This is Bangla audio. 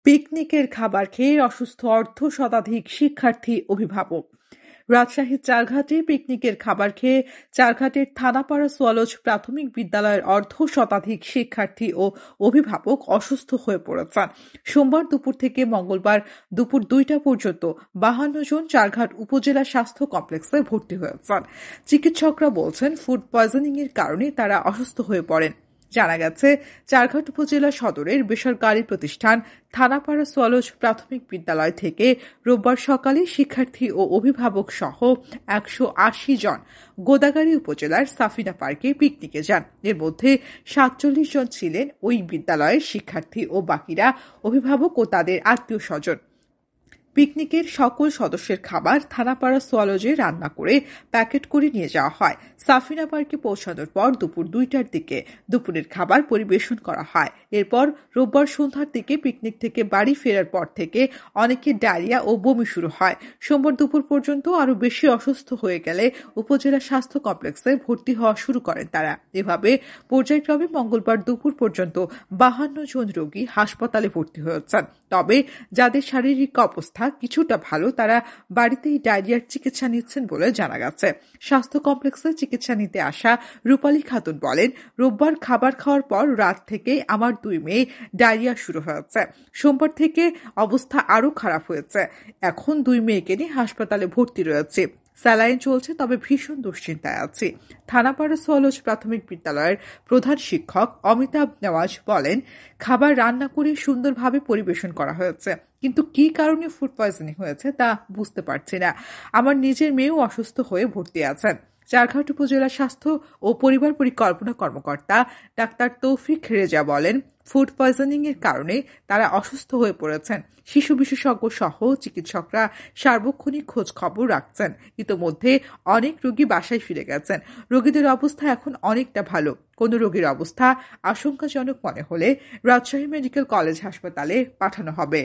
পিকনিকের খাবার খেয়ে অসুস্থ অর্ধশতাধিক শিক্ষার্থী, অভিভাবক। রাজশাহীর চারঘাটে পিকনিকের খাবার খেয়ে চারঘাটের থানাপাড়া সোয়ালজ প্রাথমিক বিদ্যালয়ের অর্ধশতাধিক শিক্ষার্থী ও অভিভাবক অসুস্থ হয়ে পড়েছেন। সোমবার দুপুর থেকে মঙ্গলবার দুপুর 2টা পর্যন্ত 52 জন চারঘাট উপজেলা স্বাস্থ্য কমপ্লেক্সে ভর্তি হয়েছেন। চিকিৎসকরা বলছেন, ফুড পয়জনিং এর কারণে তারা অসুস্থ হয়ে পড়েন। জানা গেছে, চারঘাট উপজেলা সদরের বেসরকারি প্রতিষ্ঠান থানাপাড়া সোয়ালজ প্রাথমিক বিদ্যালয় থেকে রোববার সকালে শিক্ষার্থী ও অভিভাবক সহ 180 জন গোদাগাড়ী উপজেলার সাফিনা পার্কে পিকনিকে যান। এর মধ্যে 47 জন ছিলেন ওই বিদ্যালয়ের শিক্ষার্থী ও বাকিরা অভিভাবক ও তাদের আত্মীয় স্বজন। পিকনিকের সকল সদস্যের খাবার থানাপাড়া সোয়ালজে রান্না করে প্যাকেট করে নিয়ে যাওয়া হয়। সাফিনা পার্কে পৌঁছানোর পর দুপুর 2টার দিকে দুপুরের খাবার পরিবেশন করা হয়। এরপর রোববার সন্ধ্যার দিকে পিকনিক থেকে বাড়ি ফেরার পর থেকে অনেকের ডায়রিয়া ও বমি শুরু হয়। সোমবার দুপুর পর্যন্ত আরও বেশি অসুস্থ হয়ে গেলে উপজেলা স্বাস্থ্য কমপ্লেক্সে ভর্তি হওয়া শুরু করেন তারা। এভাবে পর্যায়ক্রমে মঙ্গলবার দুপুর পর্যন্ত 52 জন রোগী হাসপাতালে ভর্তি হয়েছেন। তবে যাদের শারীরিক অবস্থা কিছুটা ভালো, তারা বাড়িতেই ডায়রিয়ার চিকিৎসা নিচ্ছেন বলে জানা গেছে। স্বাস্থ্য কমপ্লেক্সে চিকিৎসা নিতে আসা রূপালী খাতুন বলেন, রোববার খাবার খাওয়ার পর রাত থেকে আমার 2 মেয়ে ডায়রিয়া শুরু হয়েছে। সোমবার থেকে অবস্থা আরও খারাপ হয়েছে। এখন 2 মেয়েকে নিয়ে হাসপাতালে ভর্তি রয়েছে। স্যালাইন চলছে, তবে ভীষণ দুশ্চিন্তায় আছি। থানাপাড়া সোয়ালজ প্রাথমিক বিদ্যালয়ের প্রধান শিক্ষক অমিতাভ নেওয়াজ বলেন, খাবার রান্না করে সুন্দরভাবে পরিবেশন করা হয়েছে, কিন্তু কি কারণে ফুড পয়জনিং হয়েছে তা বুঝতে পারছি না। আমার নিজের মেয়েও অসুস্থ হয়ে ভর্তি আছেন। চারঘাট উপজেলা স্বাস্থ্য ও পরিবার পরিকল্পনা কর্মকর্তা ডাক্তার তৌফিক রেজা বলেন, ফুড পয়জনিং এর কারণে তারা অসুস্থ হয়ে পড়েছেন। শিশু বিশেষজ্ঞ সহ চিকিৎসকরা সার্বক্ষণিক খোঁজ খবর রাখছেন। ইতোমধ্যে অনেক রোগী বাসায় ফিরে গেছেন। রোগীদের অবস্থা এখন অনেকটা ভালো। কোনো রোগীর অবস্থা আশঙ্কাজনক মনে হলে রাজশাহী মেডিকেল কলেজ হাসপাতালে পাঠানো হবে।